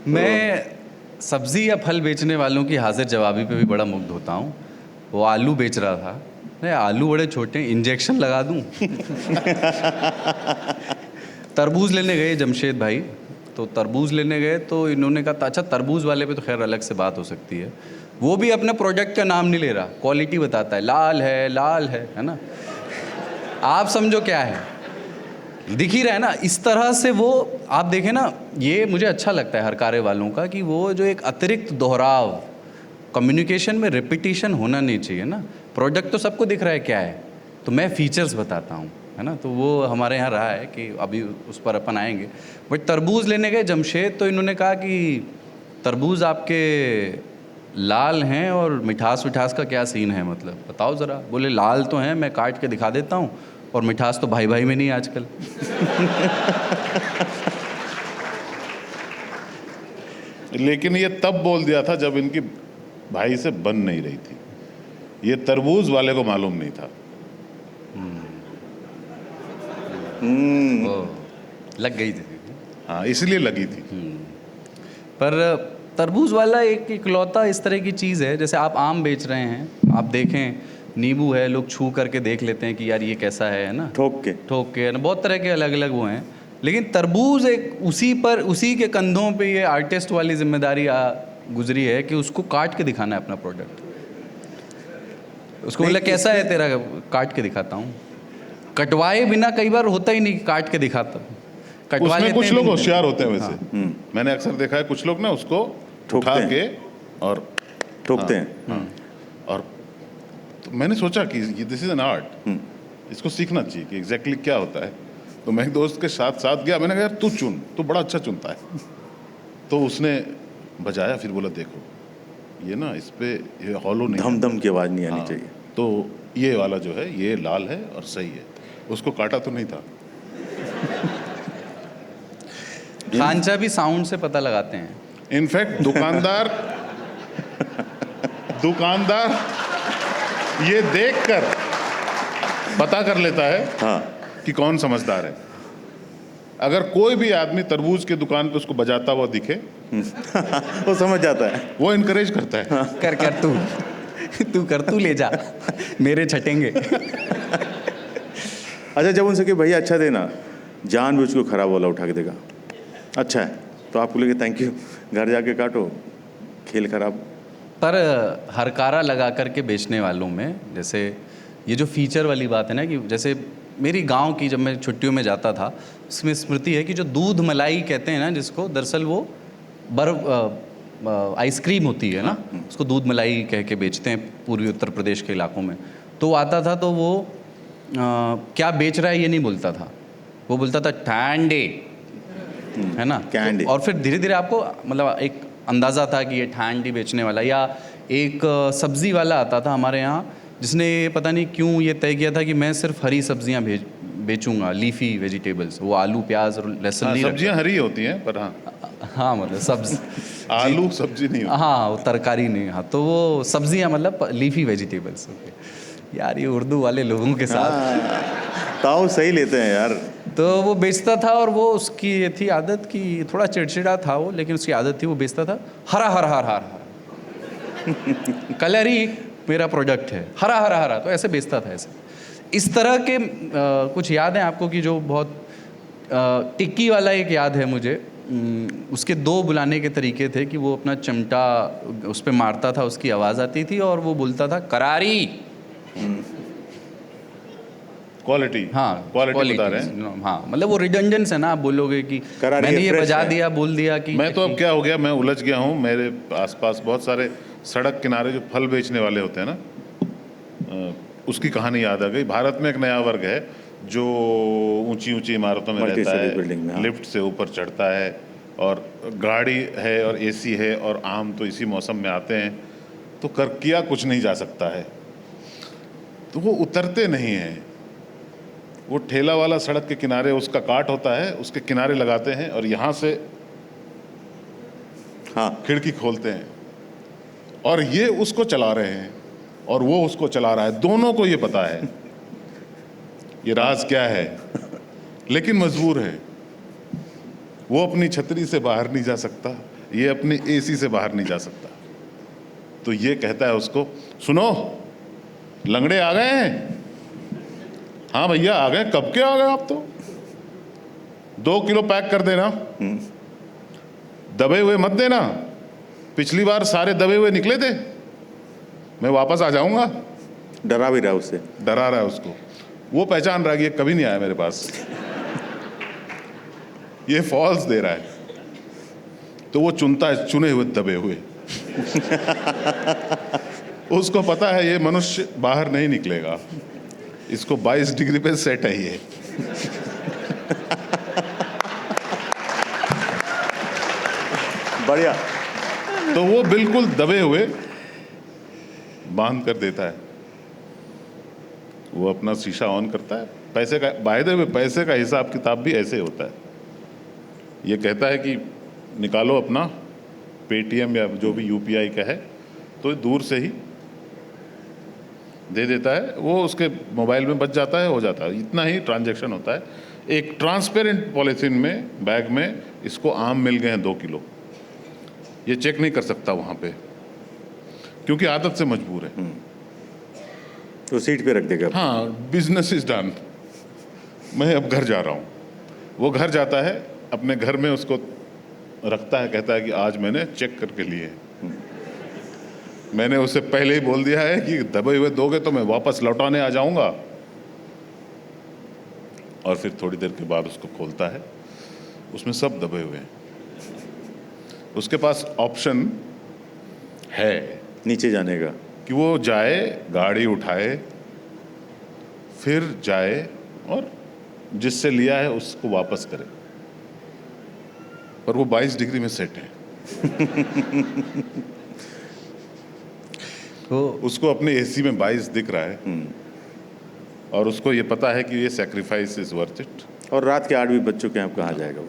मैं सब्जी या फल बेचने वालों की हाजिर जवाबी पे भी बड़ा मुग्ध होता हूँ। वो आलू बेच रहा था, नहीं आलू बड़े छोटे, इंजेक्शन लगा दूँ। तरबूज लेने गए जमशेद भाई, तो तरबूज लेने गए तो इन्होंने कहा अच्छा तरबूज वाले पे तो खैर अलग से बात हो सकती है, वो भी अपने प्रोडक्ट का नाम नहीं ले रहा, क्वालिटी बताता है, लाल है ना। आप समझो क्या है, दिख ही रहा है ना। इस तरह से वो आप देखें ना, ये मुझे अच्छा लगता है हर कार्य वालों का कि वो जो एक अतिरिक्त दोहराव, कम्युनिकेशन में रिपीटिशन होना नहीं चाहिए ना। प्रोडक्ट तो सबको दिख रहा है क्या है, तो मैं फीचर्स बताता हूँ, है ना। तो वो हमारे यहाँ रहा है कि अभी उस पर अपन आएंगे। बट तरबूज लेने गए जमशेद, तो इन्होंने कहा कि तरबूज आपके लाल हैं और मिठास विठास का क्या सीन है, मतलब बताओ ज़रा। बोले लाल तो हैं, मैं काट के दिखा देता हूँ, और मिठास तो भाई भाई में नहीं आजकल। लेकिन ये तब बोल दिया था जब इनकी भाई से बन नहीं रही थी, ये तरबूज वाले को मालूम नहीं था। लग गई थी। हाँ, इसलिए लगी थी। पर तरबूज वाला एक इकलौता इस तरह की चीज़ है, जैसे आप आम बेच रहे हैं, आप देखें नींबू है, लोग छू करके देख लेते हैं कि यार ये कैसा है ना, ठोक के ना, बहुत तरह के अलग अलग वो हैं। लेकिन तरबूज एक उसी के कंधों पे ये आर्टिस्ट वाली जिम्मेदारी गुजरी है कि उसको काट के दिखाना है अपना प्रोडक्ट। उसको बोला कैसा है तेरा, काट के दिखाता हूँ। कटवाए बिना कई बार होता ही नहीं, काट के दिखाता हूँ। उसमें कुछ लोग होशियार होते हैं वैसे। मैंने अक्सर देखा है कुछ लोग ना उसको उठा के और ठोकते हैं। और तो मैंने सोचा कि दिस इज एन आर्ट, इसको सीखना चाहिए कि एग्जैक्टली क्या होता है। तो मैं एक दोस्त के साथ गया, मैंने कहा यार तू चुन, तू बड़ा अच्छा चुनता है। तो उसने बजाया, फिर बोला देखो ये ना इस पे ये हॉलो नहीं, धम की आवाज़ नहीं आनी चाहिए, तो ये वाला जो है ये लाल है और सही है। उसको काटा तो नहीं था। खांचा भी साउंड से पता लगाते हैं। इनफैक्ट दुकानदार ये देखकर पता कर लेता है कि कौन समझदार है। अगर कोई भी आदमी तरबूज के दुकान पे उसको बजाता हुआ दिखे वो समझ जाता है, वो इनकरेज करता है। कर तू ले जा, मेरे छटेंगे। अच्छा, जब उनसे कि भैया अच्छा देना, जानबूझ को खराब वाला उठा के देगा, अच्छा है तो आपको लगे थैंक यू, घर जाके काटो, खेल खराब। पर हरकारा लगा करके बेचने वालों में, जैसे ये जो फीचर वाली बात है ना, कि जैसे मेरी गांव की जब मैं छुट्टियों में जाता था, उसमें स्मृति है कि जो दूध मलाई कहते हैं ना जिसको, दरअसल वो बर्फ आइसक्रीम होती है ना, उसको दूध मलाई कह के बेचते हैं पूर्वी उत्तर प्रदेश के इलाकों में। तो वो आता था तो वो क्या बेच रहा है ये नहीं बोलता था, वो बोलता था ठंडे, है ना। तो, और फिर धीरे धीरे आपको मतलब एक अंदाज़ा था कि ये ठंडी बेचने वाला। या एक सब्ज़ी वाला आता था हमारे यहाँ, जिसने पता नहीं क्यों ये तय किया था कि मैं सिर्फ हरी सब्जियाँ बेचूंगा, लीफी वेजिटेबल्स। वो आलू प्याज और लहसुन नहीं, सब्जियाँ हरी होती हैं पर हाँ मतलब सब्जी आलू सब्जी नहीं होती। हाँ वो तरकारी नहीं, हाँ तो वो सब्जियाँ मतलब लीफी वेजिटेबल्स। यार ये उर्दू वाले लोगों के साथ ताऊ सही लेते हैं यार। तो वो बेचता था, और वो उसकी ये थी आदत कि थोड़ा चिड़चिड़ा था वो, लेकिन उसकी आदत थी, वो बेचता था हरा हरा हरा हरा कलर ही मेरा प्रोडक्ट है, हरा हरा हरा, तो ऐसे बेचता था। ऐसे इस तरह के कुछ याद हैं आपको कि जो बहुत टिक्की वाला एक याद है मुझे, उसके दो बुलाने के तरीके थे कि वो अपना चिमटा उस पर मारता था, उसकी आवाज़ आती थी, और वो बोलता था करारी। क्वालिटी, हाँ क्वालिटी बता रहे हैं। हाँ मतलब वो रिडंडेंस है ना, आप बोलोगे कि मैंने ये बजा दिया, बोल दिया कि मैं तो अब क्या हो गया, मैं उलझ गया हूँ। मेरे आसपास बहुत सारे सड़क किनारे जो फल बेचने वाले होते हैं ना, उसकी कहानी याद आ गई। भारत में एक नया वर्ग है जो ऊंची ऊंची इमारतों में रहता है, लिफ्ट से ऊपर चढ़ता है, और गाड़ी है और एसी है, और आम तो इसी मौसम में आते हैं, तो कर किया कुछ नहीं जा सकता है, तो वो उतरते नहीं हैं। वो ठेला वाला सड़क के किनारे, उसका काट होता है, उसके किनारे लगाते हैं और यहाँ से खिड़की खोलते हैं, और ये उसको चला रहे हैं और वो उसको चला रहा है, दोनों को ये पता है ये राज क्या है, लेकिन मजबूर है। वो अपनी छतरी से बाहर नहीं जा सकता, ये अपनी एसी से बाहर नहीं जा सकता। तो ये कहता है उसको, सुनो लंगड़े आ गए हैं? हाँ भैया आ गए। कब के आ गए आप? तो 2 किलो पैक कर देना, दबे हुए मत देना। पिछली बार सारे दबे हुए निकले थे, मैं वापस आ जाऊंगा। डरा भी रहा उससे, डरा रहा है उसको। वो पहचान रहा है कि ये कभी नहीं आया मेरे पास, ये फॉल्स दे रहा है। तो वो चुनता है चुने हुए दबे हुए। उसको पता है ये मनुष्य बाहर नहीं निकलेगा, इसको 22 डिग्री पे सेट है ये। बढ़िया। तो वो बिल्कुल दबे हुए बांध कर देता है। वो अपना शीशा ऑन करता है। पैसे का, बाय द वे, पैसे का हिसाब किताब भी ऐसे होता है। ये कहता है कि निकालो अपना पेटीएम या जो भी यूपीआई का है, तो दूर से ही दे देता है। वो उसके मोबाइल में बच जाता है, हो जाता है। इतना ही ट्रांजैक्शन होता है। एक ट्रांसपेरेंट पॉलिथीन में, बैग में इसको आम मिल गए हैं 2 किलो। ये चेक नहीं कर सकता वहाँ पे, क्योंकि आदत से मजबूर है। तो सीट पे रख देगा। हाँ, बिजनेस इज डन, मैं अब घर जा रहा हूँ। वो घर जाता है, अपने घर में उसको रखता है, कहता है कि आज मैंने चेक करके लिए। मैंने उसे पहले ही बोल दिया है कि दबे हुए दोगे तो मैं वापस लौटाने आ जाऊंगा। और फिर थोड़ी देर के बाद उसको खोलता है, उसमें सब दबे हुए हैं। उसके पास ऑप्शन है नीचे जाने का, कि वो जाए, गाड़ी उठाए, फिर जाए और जिससे लिया है उसको वापस करे। पर वो 22 डिग्री में सेट है। तो उसको अपने एसी में 22 दिख रहा है, और उसको ये पता है कि ये सैक्रिफाइस इज वर्थ इट। और रात के 8 भी बज चुके हैं, अब कहाँ जाएगा वो?